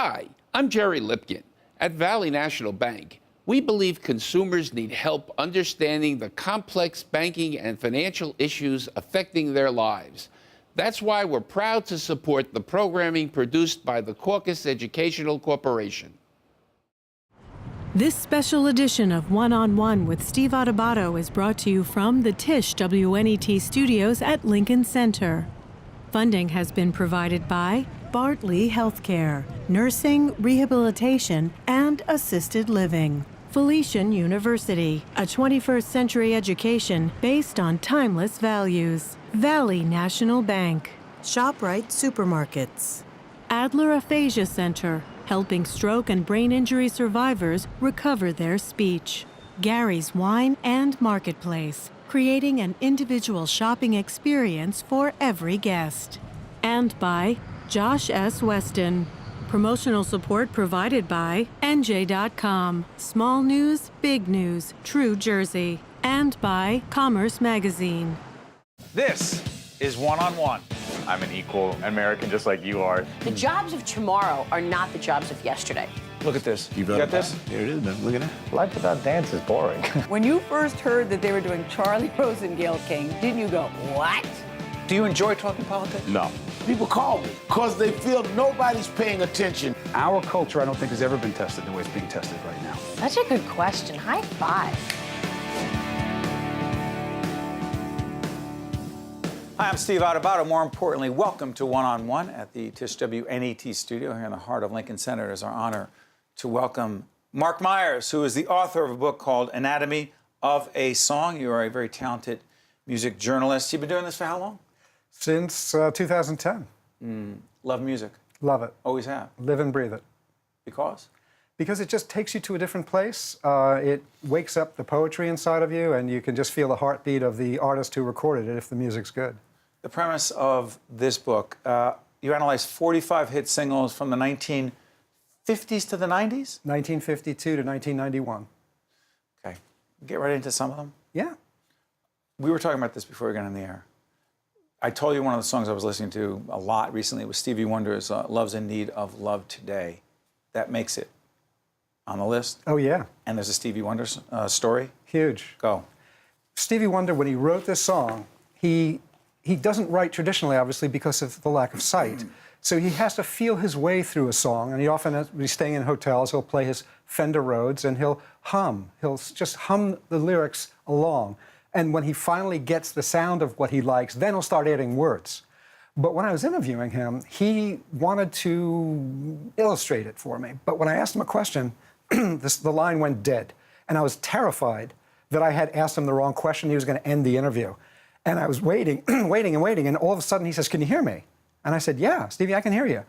Hi, I'm Jerry Lipkin. At Valley National Bank, we believe consumers need help understanding the complex banking and financial issues affecting their lives. That's why we're proud to support the programming produced by the CAUCUS Educational Corporation. This special edition of One-on-One with Steve Adubato is brought to you from the Tisch WNET studios at Lincoln Center. Funding has been provided by Bartley Healthcare, Nursing, Rehabilitation, and Assisted Living. Felician University, a 21st century education based on timeless values. Valley National Bank. ShopRite Supermarkets. Adler Aphasia Center, helping stroke and brain injury survivors recover their speech. Gary's Wine and Marketplace, creating an individual shopping experience for every guest. And by Josh S. Weston. Promotional support provided by NJ.com, Small News, Big News, True Jersey. And by Commerce Magazine. This is One-on-One. I'm an equal American just like you are. The jobs of tomorrow are not the jobs of yesterday. Look at this. You got this? Here it is, man. Look at that. Life without dance is boring. When you first heard that they were doing Charlie Rose and Gayle King, didn't you go, what? Do you enjoy talking politics? No. People call me because they feel nobody's paying attention. Our culture, I don't think, has ever been tested the way it's being tested right now. Such a good question. High five. Hi, I'm Steve Adubato. More importantly, welcome to One-on-One at the Tisch WNET studio here in the heart of Lincoln Center. It is our honor to welcome Marc Myers, who is the author of a book called Anatomy of a Song. You are a very talented music journalist. You've been doing this for how long? Since 2010. Love music. Love it. Always have. Live and breathe it. Because? Because it just takes you to a different place. It wakes up the poetry inside of you, and you can just feel the heartbeat of the artist who recorded it if the music's good. The premise of this book, you analyze 45 hit singles from the 1950s to the 90s? 1952 to 1991. Okay. Get right into some of them? Yeah. We were talking about this before we got on the air. I told you one of the songs I was listening to a lot recently was Stevie Wonder's Love's in Need of Love Today. That makes it on the list. Oh, yeah. And there's a Stevie Wonder story. Huge. Go. Stevie Wonder, when he wrote this song, he doesn't write traditionally, obviously, because of the lack of sight. So he has to feel his way through a song, and he often, when he's staying in hotels, he'll play his Fender Rhodes, and he'll hum. He'll just hum the lyrics along. And when he finally gets the sound of what he likes, then he'll start adding words. But when I was interviewing him, he wanted to illustrate it for me. But when I asked him a question, the line went dead. And I was terrified that I had asked him the wrong question. He was going to end the interview. And I was waiting, waiting and waiting. And all of a sudden he says, "Can you hear me?" And I said, "Yeah, Stevie, I can hear you."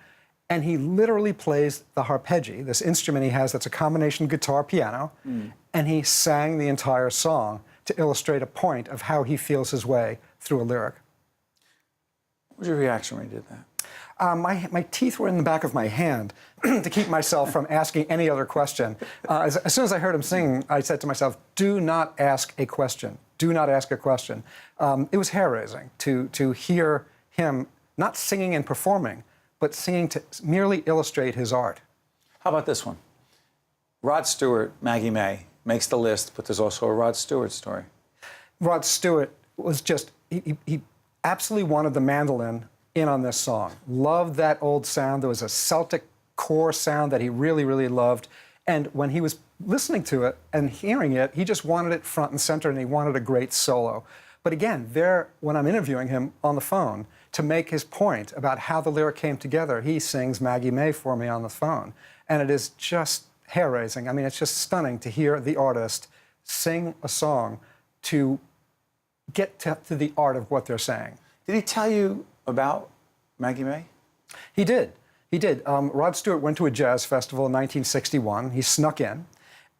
And he literally plays the harpeggi, this instrument he has that's a combination guitar, piano. And he sang the entire song to illustrate a point of how he feels his way through a lyric. What was your reaction when you did that? My teeth were in the back of my hand to keep myself from asking any other question. As soon as I heard him sing, I said to myself, do not ask a question. Do not ask a question. It was hair-raising to hear him not singing and performing, but singing to merely illustrate his art. How about this one? Rod Stewart, Maggie May, makes the list, but there's also a Rod Stewart story. Rod Stewart was just, he absolutely wanted the mandolin in on this song. Loved that old sound. There was a Celtic core sound that he really, really loved. And when he was listening to it and hearing it, he just wanted it front and center, and he wanted a great solo. But again, when I'm interviewing him on the phone, to make his point about how the lyric came together, he sings Maggie May for me on the phone. And it is just hair-raising. I mean, it's just stunning to hear the artist sing a song to get to the art of what they're saying. Did he tell you about Maggie May? He did. He did. Rod Stewart went to a jazz festival in 1961. He snuck in,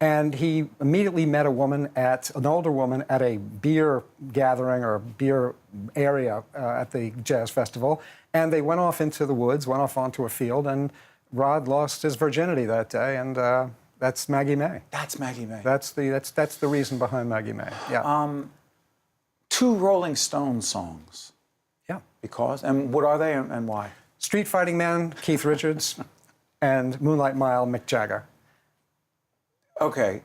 and he immediately met an older woman at a beer gathering or beer area at the jazz festival, and they went off into the woods, went off onto a field, and Rod lost his virginity that day, and that's Maggie May. That's Maggie May. That's the reason behind Maggie May. Yeah. 2 Rolling Stones songs. Yeah. Because? And what are they and why? Street Fighting Man, Keith Richards, and Moonlight Mile, Mick Jagger. Okay,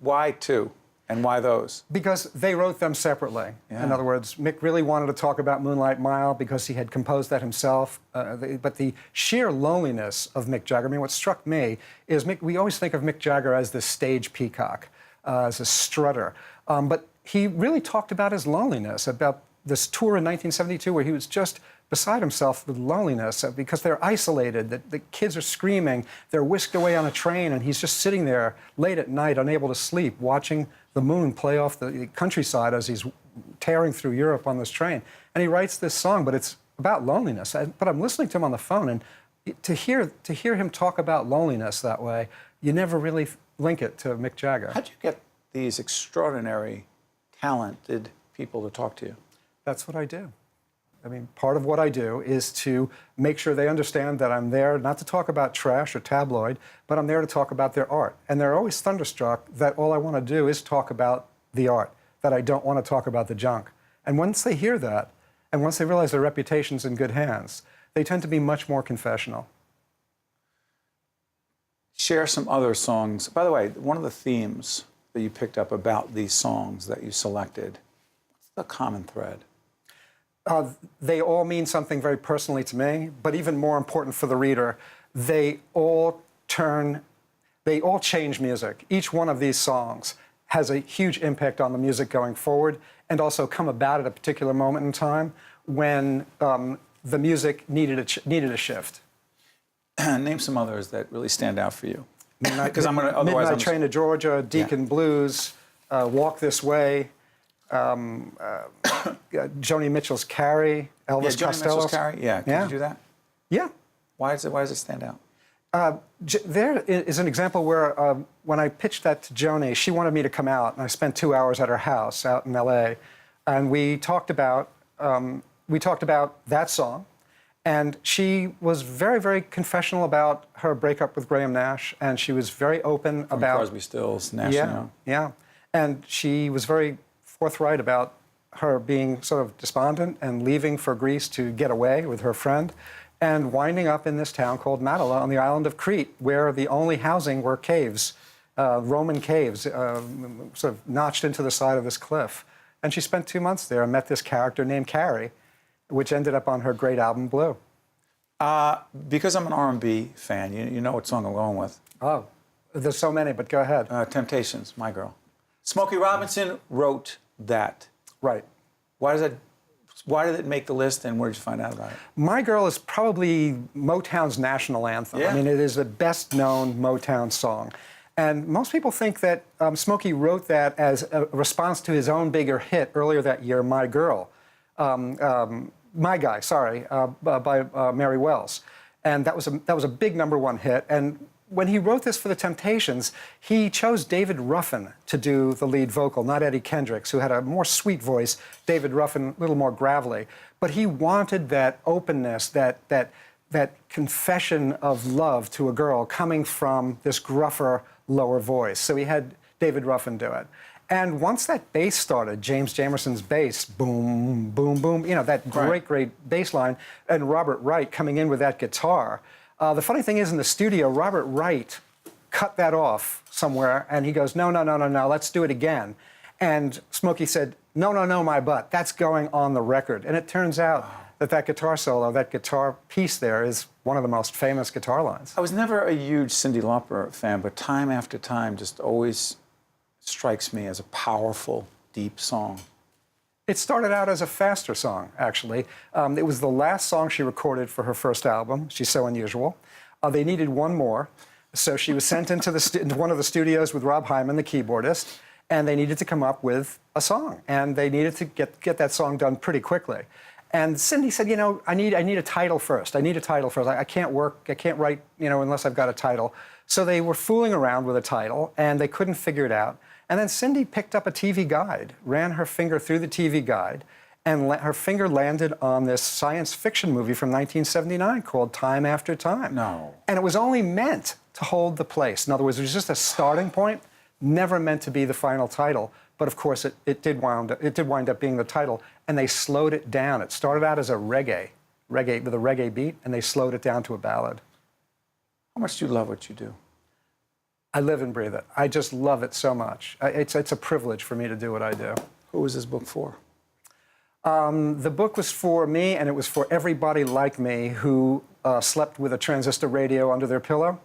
why two, and why those? Because they wrote them separately. Yeah. In other words, Mick really wanted to talk about Moonlight Mile because he had composed that himself. But the sheer loneliness of Mick Jagger, I mean, what struck me is we always think of Mick Jagger as this stage peacock, as a strutter. But he really talked about his loneliness, about this tour in 1972 where he was just beside himself with loneliness because they're isolated, the kids are screaming, they're whisked away on a train, and he's just sitting there late at night, unable to sleep, watching the moon play off the countryside as he's tearing through Europe on this train. And he writes this song, but it's about loneliness. But I'm listening to him on the phone, and to hear him talk about loneliness that way, you never really link it to Mick Jagger. How'd you get these extraordinary, talented people to talk to you? That's what I do. I mean, part of what I do is to make sure they understand that I'm there not to talk about trash or tabloid, but I'm there to talk about their art. And they're always thunderstruck that all I want to do is talk about the art, that I don't want to talk about the junk. And once they hear that, and once they realize their reputation's in good hands, they tend to be much more confessional. Share some other songs. By the way, one of the themes that you picked up about these songs that you selected, what's the common thread? They all mean something very personally to me, but even more important for the reader, they all change music. Each one of these songs has a huge impact on the music going forward, and also come about at a particular moment in time when the music needed a shift. Name some others that really stand out for you. Because Midnight Train to Georgia, Deacon Blues, Walk This Way, Joni Mitchell's Carrie, Elvis Joni Costello. Mitchell's Carrie? Yeah, can you do that? Yeah. Why does it stand out? There is an example where when I pitched that to Joni, she wanted me to come out, and I spent 2 hours at her house out in L.A., and we talked about that song, and she was very, very confessional about her breakup with Graham Nash, and she was very open about Crosby, Stills, Nash. Yeah, and she was very forthright about her being sort of despondent and leaving for Greece to get away with her friend, and winding up in this town called Matala on the island of Crete, where the only housing were caves, Roman caves, sort of notched into the side of this cliff. And she spent 2 months there and met this character named Carrie, which ended up on her great album, Blue. Because I'm an R&B fan, you know what song I'm going with. Oh, there's so many, but go ahead. Temptations, My Girl. Smokey Robinson wrote that. Right. Why did it make the list, and where did you find out about it? My Girl is probably Motown's national anthem. Yeah. I mean, it is the best-known Motown song. And most people think that Smokey wrote that as a response to his own bigger hit earlier that year, My Girl. My Guy, sorry, by Mary Wells. And that was a big #1 hit. And when he wrote this for the Temptations, he chose David Ruffin to do the lead vocal, not Eddie Kendricks, who had a more sweet voice, David Ruffin a little more gravelly. But he wanted that openness, that confession of love to a girl coming from this gruffer, lower voice. So he had David Ruffin do it. And once that bass started, James Jamerson's bass, boom, boom, boom, you know, that great bass line, and Robert Wright coming in with that guitar. The funny thing is, in the studio, Robert Wright cut that off somewhere, and he goes, no, let's do it again. And Smokey said, no, my butt, that's going on the record. And it turns out that guitar solo, that guitar piece there is one of the most famous guitar lines. I was never a huge Cyndi Lauper fan, but time after time just always strikes me as a powerful, deep song. It started out as a faster song, actually. It was the last song she recorded for her first album, She's So Unusual. They needed one more, so she was sent into one of the studios with Rob Hyman, the keyboardist, and they needed to come up with a song, and they needed to get that song done pretty quickly. And Cyndi said, you know, I need a title first. I can't write, you know, unless I've got a title. So they were fooling around with a title, and they couldn't figure it out. And then Cyndi picked up a TV guide, ran her finger through the TV guide, and her finger landed on this science fiction movie from 1979 called Time After Time. No. And it was only meant to hold the place. In other words, it was just a starting point, never meant to be the final title. But of course, it did wind up being the title, and they slowed it down. It started out as a reggae with a reggae beat, and they slowed it down to a ballad. How much do you love what you do? I live and breathe it. I just love it so much. It's a privilege for me to do what I do. Who was this book for? The book was for me, and it was for everybody like me who slept with a transistor radio under their pillow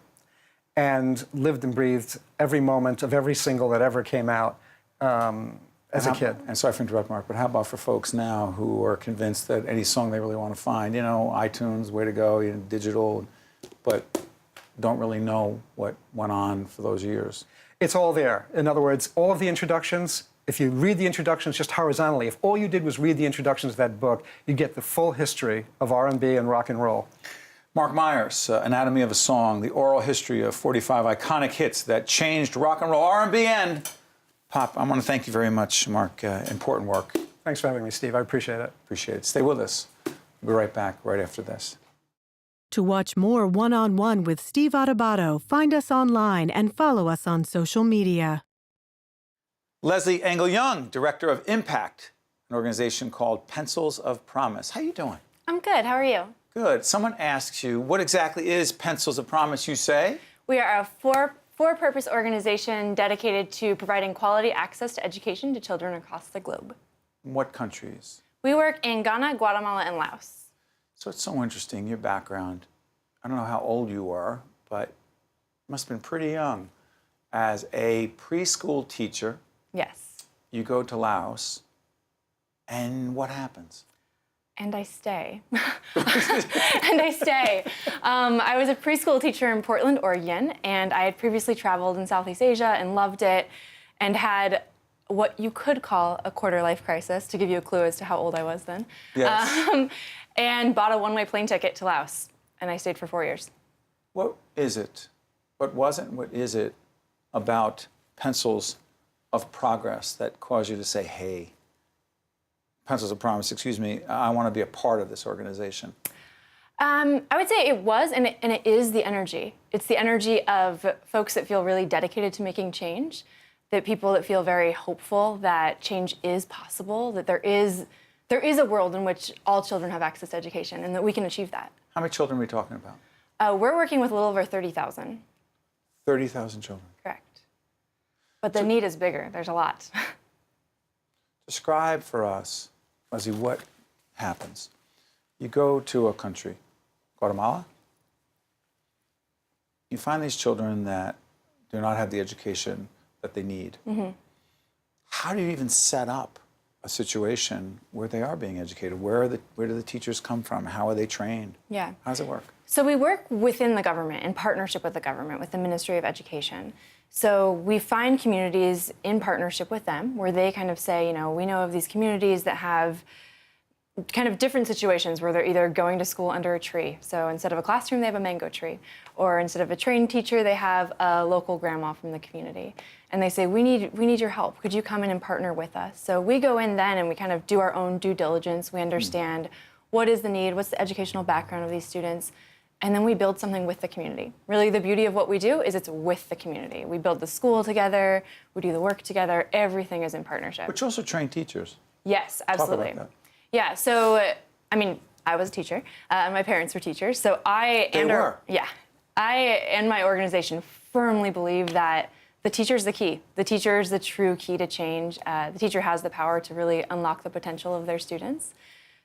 and lived and breathed every moment of every single that ever came out as a kid. And sorry for interrupting, Mark, but how about for folks now who are convinced that any song they really want to find, you know, iTunes, way to go, you know, digital, but don't really know what went on for those years? It's all there. In other words, all of the introductions, if you read the introductions just horizontally, if all you did was read the introductions of that book, you'd get the full history of R&B and rock and roll. Marc Myers, Anatomy of a Song, the oral history of 45 iconic hits that changed rock and roll, R&B, and pop. I want to thank you very much, Marc. Important work. Thanks for having me, Steve. I appreciate it. Appreciate it. Stay with us. We'll be right back right after this. To watch more One-on-One with Steve Adubato, find us online and follow us on social media. Leslie Engle Young, Director of Impact, an organization called Pencils of Promise. How you doing? I'm good. How are you? Good. Someone asks you, what exactly is Pencils of Promise? You say? We are a for-purpose organization dedicated to providing quality access to education to children across the globe. In what countries? We work in Ghana, Guatemala, and Laos. So it's so interesting, your background. I don't know how old you are, but you must have been pretty young. As a preschool teacher, Yes. you go to Laos, and what happens? And I stay. And I stay. I was a preschool teacher in Portland, Oregon, and I had previously traveled in Southeast Asia and loved it and had what you could call a quarter-life crisis, to give you a clue as to how old I was then. Yes. And bought a one-way plane ticket to Laos, and I stayed for 4 years. What is it? What is it about Pencils of Progress that caused you to say, hey, Pencils of Promise, excuse me, I want to be a part of this organization? I would say it was, and it is the energy. It's the energy of folks that feel really dedicated to making change, that people that feel very hopeful that change is possible, that there is a world in which all children have access to education, and that we can achieve that. How many children are we talking about? We're working with a little over 30,000. 30,000 children. Correct. But the need is bigger. There's a lot. Describe for us, Leslie, what happens. You go to a country, Guatemala. You find these children that do not have the education that they need. Mm-hmm. How do you even set up a situation where they are being educated? Where do the teachers come from? How are they trained? Yeah. How does it work? So we work within the government, in partnership with the government, with the Ministry of Education. So we find communities in partnership with them where they kind of say, you know, we know of these communities that have kind of different situations where they're either going to school under a tree. So instead of a classroom, they have a mango tree. Or instead of a trained teacher, they have a local grandma from the community. And they say, we need your help. Could you come in and partner with us? So we go in then and we kind of do our own due diligence. We understand what is the need, what's the educational background of these students, and then we build something with the community. Really, the beauty of what we do is it's with the community. We build the school together, we do the work together, everything is in partnership. But you also train teachers. Yes, absolutely. Talk about that. Yeah, so, I mean, I was a teacher, my parents were teachers, so I and my organization firmly believe that the teacher is the key. The teacher is the true key to change. The teacher has the power to really unlock the potential of their students.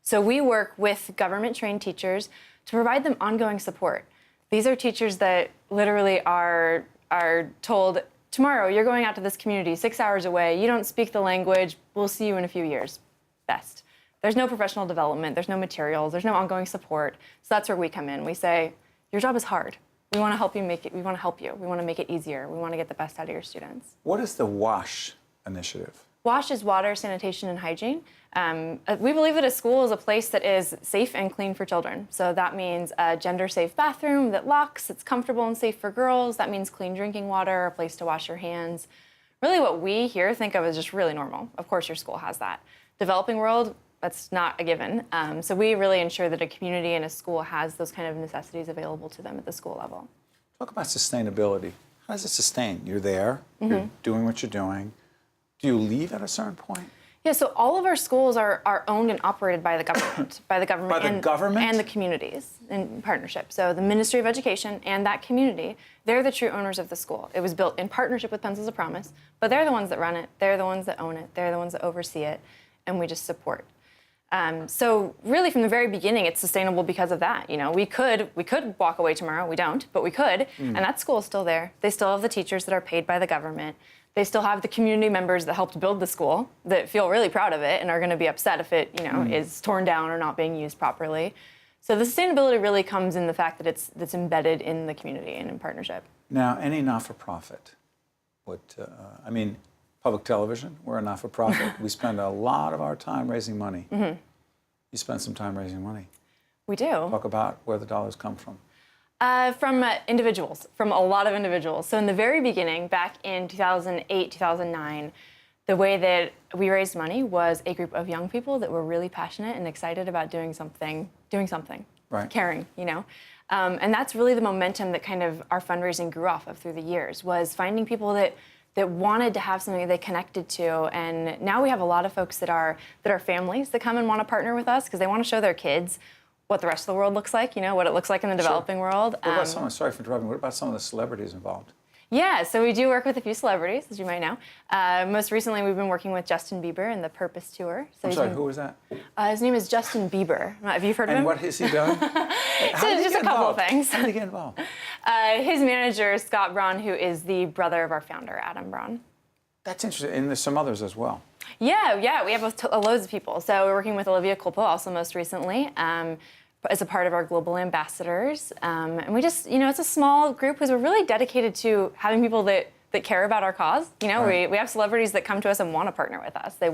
So we work with government-trained teachers to provide them ongoing support. These are teachers that literally are told, tomorrow you're going out to this community 6 hours away, you don't speak the language, we'll see you in a few years. Best. There's no professional development, there's no materials, there's no ongoing support. So that's where we come in. We say, your job is hard. We want to help you make it, we want to help you. We want to make it easier. We want to get the best out of your students. What is the WASH initiative? WASH is water, sanitation, and hygiene. We believe that a school is a place that is safe and clean for children. So that means a gender-safe bathroom that locks, it's comfortable and safe for girls. That means clean drinking water, a place to wash your hands. Really what we here think of as just really normal. Of course your school has that. Developing world, that's not a given. So we really ensure that a community and a school has those kind of necessities available to them at the school level. Talk about sustainability. How does it sustain? You're there, you're doing what you're doing. Do you leave at a certain point? Yeah, so all of our schools are owned and operated by the government, By the government? and the communities in partnership. So the Ministry of Education and that community, they're the true owners of the school. It was built in partnership with Pencils of Promise, but they're the ones that run it, they're the ones that own it, they're the ones that oversee it, and we just support. So really, from the very beginning, it's sustainable because of that. You know, we could walk away tomorrow. We don't, but we could, and that school is still there. They still have the teachers that are paid by the government. They still have the community members that helped build the school that feel really proud of it and are going to be upset if it, you know, is torn down or not being used properly. So the sustainability really comes in the fact that it's embedded in the community and in partnership. Now, any not-for-profit, I mean, public television, we're a not-for-profit. We spend a lot of our time raising money. You spend some time raising money. We do. Talk about where the dollars come from. From individuals, from a lot of individuals. So in the very beginning, back in 2008, 2009, the way that we raised money was a group of young people that were really passionate and excited about doing something, right. Caring, you know. And that's really the momentum that kind of our fundraising grew off of through the years, was finding people that wanted to have something they connected to. And now we have a lot of folks that are families that come and want to partner with us because they want to show their kids what the rest of the world looks like, you know, what it looks like in the developing world. What about sorry for interrupting, what about some of the celebrities involved? Yeah, so we do work with a few celebrities, as you might know. Most recently, we've been working with Justin Bieber in the Purpose Tour. So I'm sorry, who was that? His name is Justin Bieber. Have you heard of him? And what has he done? So just a couple of things. How did he get involved? His manager, Scott Braun, who is the brother of our founder, Adam Braun. That's interesting, and there's some others as well. Yeah, we have loads of people. So we're working with Olivia Culpo also most recently. As a part of our global ambassadors. And we just, you know, it's a small group because we're really dedicated to having people that care about our cause. You know, right. we have celebrities that come to us and want to partner with us. They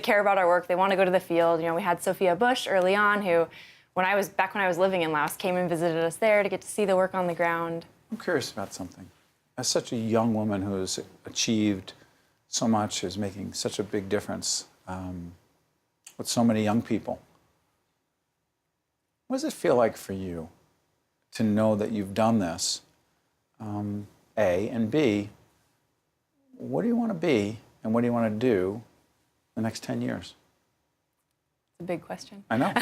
care about our work. They want to go to the field. You know, we had Sophia Bush early on who, when I was living in Laos, came and visited us there to get to see the work on the ground. I'm curious about something. As such a young woman who's achieved so much, is making such a big difference with so many young people, what does it feel like for you to know that you've done this, A, and B, what do you want to be and what do you want to do the next 10 years? It's a big question. I know.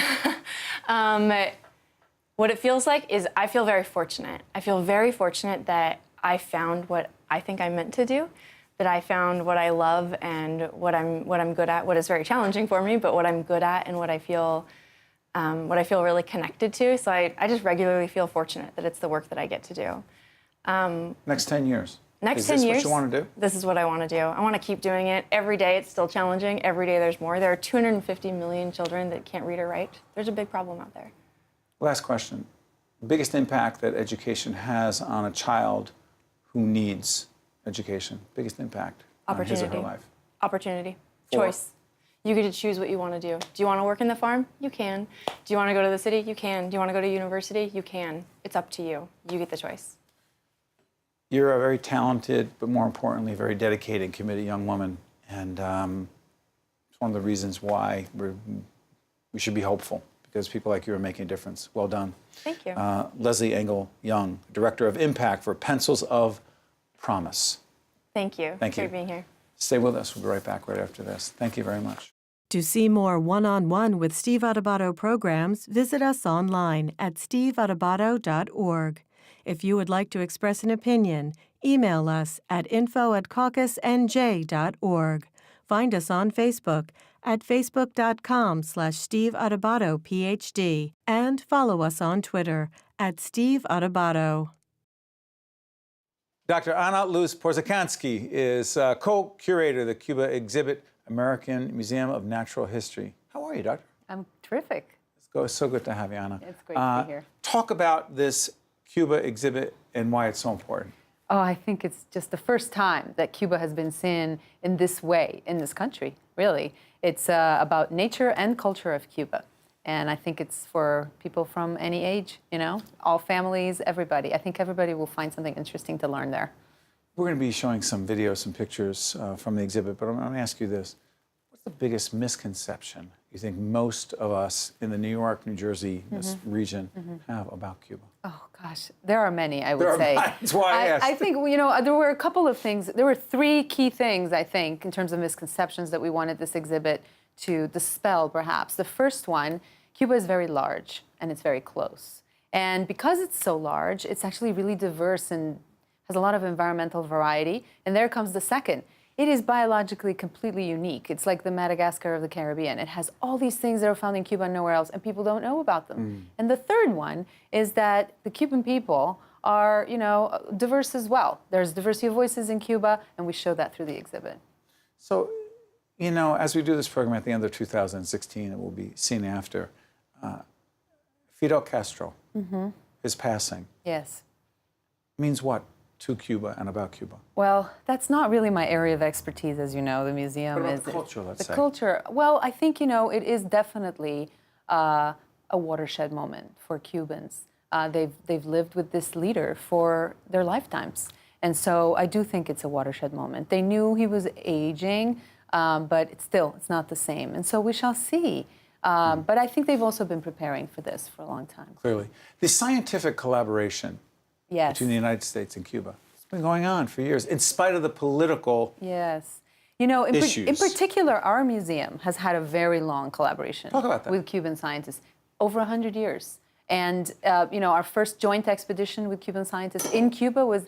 What it feels like is I feel very fortunate. I feel very fortunate that I found what I think I'm meant to do, that I found what I love and what I'm good at, what is very challenging for me, but what I'm good at and what I feel really connected to. So I just regularly feel fortunate that it's the work that I get to do. Next 10 years. Next is 10 this years. What you want to do? This is what I want to do. I want to keep doing it. Every day it's still challenging. Every day there's more. There are 250 million children that can't read or write. There's a big problem out there. Last question. Biggest impact that education has on a child who needs education. Biggest impact on his or her life. Opportunity. Choice. You get to choose what you want to do. Do you want to work in the farm? You can. Do you want to go to the city? You can. Do you want to go to university? You can. It's up to you. You get the choice. You're a very talented, but more importantly, very dedicated, committed young woman. And it's one of the reasons why we should be hopeful, because people like you are making a difference. Well done. Thank you. Leslie Engle Young, Director of Impact for Pencils of Promise. Thank you. Thank you. for being here. Stay with us. We'll be right back right after this. Thank you very much. To see more one-on-one with Steve Adubato programs, visit us online at steveadubato.org. If you would like to express an opinion, email us at info@caucusnj.org. Find us on Facebook at facebook.com/Steve Adubato PhD and follow us on Twitter at Steve Adubato. Dr. Luz Porzecanski is co-curator of the Cuba Exhibit, American Museum of Natural History. How are you, Doctor? I'm terrific. It's so good to have you, Anna. It's great to be here. Talk about this Cuba exhibit and why it's so important. Oh, I think it's just the first time that Cuba has been seen in this way in this country, really. It's about nature and culture of Cuba. And I think it's for people from any age, you know, all families, everybody. I think everybody will find something interesting to learn there. We're going to be showing some videos, some pictures from the exhibit, but I'm going to ask you this. What's the biggest misconception you think most of us in the New York, New Jersey this region have about Cuba? Oh gosh, there are many, I would There are say. many. That's why I asked. I think, you know, there were a couple of things. There were three key things, I think, in terms of misconceptions that we wanted this exhibit to dispel, perhaps. The first one, Cuba is very large and it's very close. And because it's so large, it's actually really diverse and has a lot of environmental variety. And there comes the second. It is biologically completely unique. It's like the Madagascar of the Caribbean. It has all these things that are found in Cuba and nowhere else, and people don't know about them. And the third one is that the Cuban people are, you know, diverse as well. There's diversity of voices in Cuba, and we show that through the exhibit. So, you know, as we do this program at the end of 2016, it will be seen after, Fidel Castro, his passing, Yes. means what to Cuba and about Cuba? Well, that's not really my area of expertise, as you know. The museum What about is the culture, let's say? The culture. Well, I think, you know, it is definitely a watershed moment for Cubans. They've lived with this leader for their lifetimes, and so I do think it's a watershed moment. They knew he was aging, but it's not the same, and so we shall see. But I think they've also been preparing for this for a long time. Clearly, the scientific collaboration Yes. between the United States and Cuba. It's been going on for years, in spite of the political Yes. You know, in issues. particular, our museum has had a very long collaboration Talk about that. with Cuban scientists, over 100 years. And, you know, our first joint expedition with Cuban scientists in Cuba was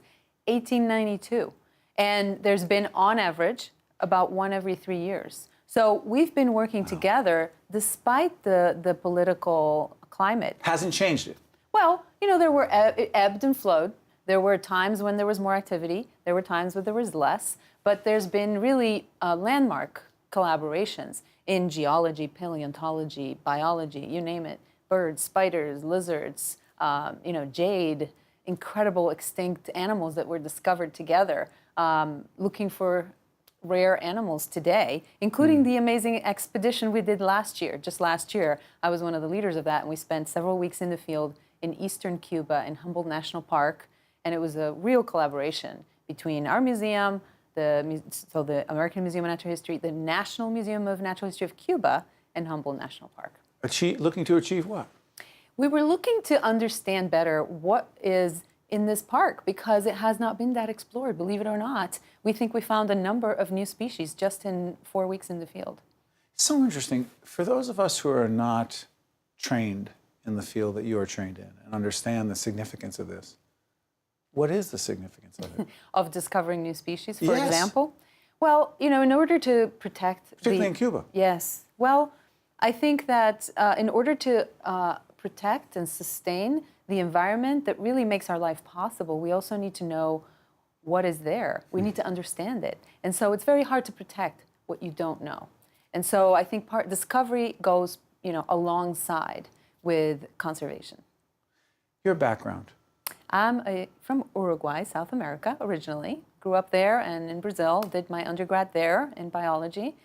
1892. And there's been, on average, about one every 3 years. So we've been working together despite the political climate. Hasn't changed it. Well, you know, there were it ebbed and flowed. There were times when there was more activity. There were times when there was less. But there's been really landmark collaborations in geology, paleontology, biology, you name it. Birds, spiders, lizards, you know, jade, incredible extinct animals that were discovered together, looking for rare animals today, including the amazing expedition we did last year. Just last year, I was one of the leaders of that, and we spent several weeks in the field in eastern Cuba in Humboldt National Park, and it was a real collaboration between our museum, the American Museum of Natural History, the National Museum of Natural History of Cuba, and Humboldt National Park. Looking to achieve what? We were looking to understand better what is in this park because it has not been that explored, believe it or not. We think we found a number of new species just in 4 weeks in the field. So interesting. For those of us who are not trained in the field that you are trained in and understand the significance of this, what is the significance of it? Of discovering new species, for Yes. example? Well, you know, in order to protect Particularly in Cuba. Yes. Well, I think that in order to protect and sustain the environment that really makes our life possible, we also need to know what is there. We need to understand it. And so it's very hard to protect what you don't know. And so I think discovery goes, you know, alongside with conservation. Your background. I'm from Uruguay, South America, originally. Grew up there and in Brazil, did my undergrad there in biology.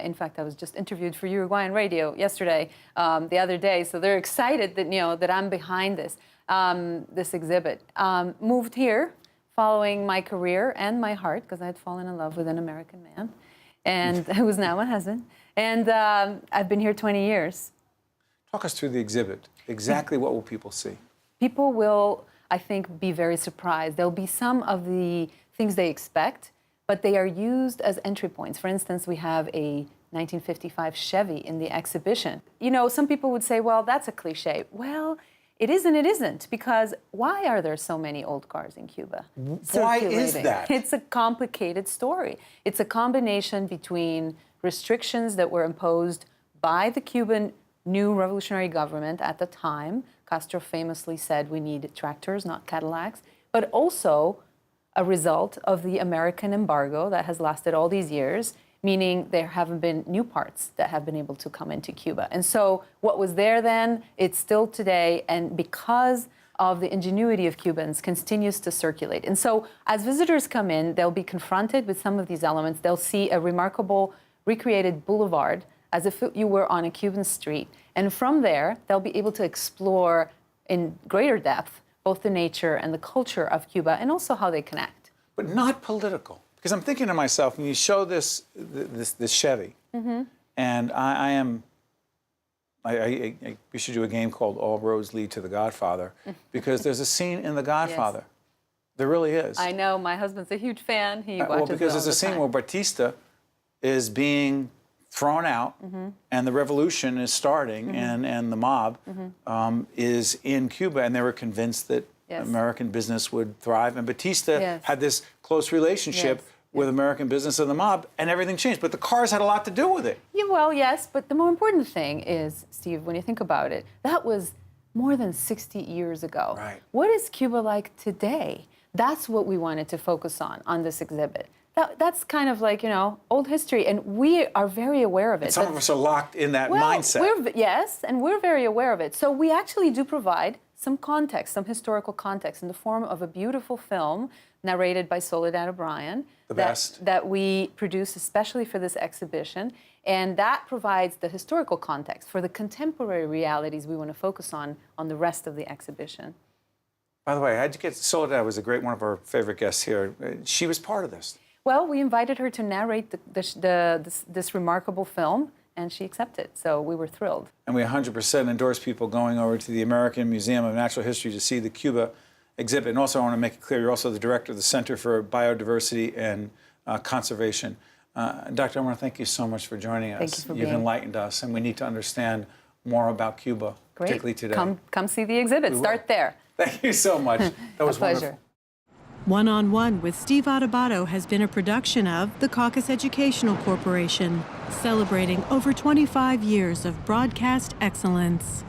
In fact, I was just interviewed for Uruguayan radio yesterday, the other day. So they're excited that, you know, that I'm behind this, this exhibit. Moved here following my career and my heart, because I had fallen in love with an American man, and who is now my husband. And I've been here 20 years. Talk us through the exhibit. Exactly what will people see? People will, I think, be very surprised. There'll be some of the things they expect, but they are used as entry points. For instance, we have a 1955 Chevy in the exhibition. You know, some people would say, well, that's a cliche. Well, it is and it isn't, because why are there so many old cars in Cuba? Why is circulating? that? It's a complicated story. It's a combination between restrictions that were imposed by the Cuban new revolutionary government at the time. Castro famously said we need tractors, not Cadillacs, but also a result of the American embargo that has lasted all these years, meaning there haven't been new parts that have been able to come into Cuba. And so what was there then, it's still today, and because of the ingenuity of Cubans, continues to circulate. And so as visitors come in, they'll be confronted with some of these elements. They'll see a remarkable recreated boulevard as if you were on a Cuban street. And from there, they'll be able to explore in greater depth both the nature and the culture of Cuba, and also how they connect. But not political. Because I'm thinking to myself, when you show this Chevy, and I am we should do a game called All Roads Lead to the Godfather, because there's a scene in The Godfather. Yes. There really is. I know. My husband's a huge fan. He watches well, because there's a scene where Batista is being thrown out, and the revolution is starting, and the mob is in Cuba, and they were convinced that American business would thrive. And Batista had this close relationship with American business and the mob, and everything changed. But the cars had a lot to do with it. Yeah, well, yes, but the more important thing is, Steve, when you think about it, that was more than 60 years ago. Right. What is Cuba like today? That's what we wanted to focus on this exhibit. That's kind of like, old history, and we are very aware of it. And some of us are locked in that mindset. Yes, and we're very aware of it. So we actually do provide some context, some historical context, in the form of a beautiful film narrated by Soledad O'Brien. The best. That we produced especially for this exhibition. And that provides the historical context for the contemporary realities we want to focus on the rest of the exhibition. By the way, how'd you get Soledad? Was a great one of our favorite guests here. She was part of this. Well, we invited her to narrate this remarkable film, and she accepted, so we were thrilled. And we 100% endorse people going over to the American Museum of Natural History to see the Cuba exhibit. And also, I want to make it clear, you're also the director of the Center for Biodiversity and Conservation. Doctor, I want to thank you so much for joining us. Thank you for You've enlightened us, and we need to understand more about Cuba, particularly today. Come see the exhibit. Start there. Thank you so much. That was a pleasure. Wonderful. One-on-One with Steve Adubato has been a production of the CAUCUS Educational Corporation, celebrating over 25 years of broadcast excellence.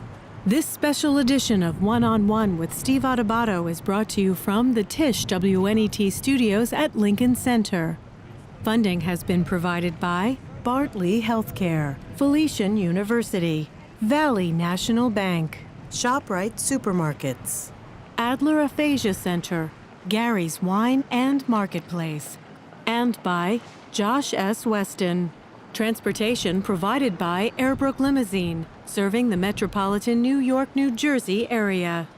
This special edition of One-on-One with Steve Adubato is brought to you from the Tisch WNET studios at Lincoln Center. Funding has been provided by Bartley Healthcare, Felician University, Valley National Bank, ShopRite Supermarkets, Adler Aphasia Center, Gary's Wine and Marketplace, and by Josh S. Weston. Transportation provided by Airbrook Limousine, serving the metropolitan New York, New Jersey area.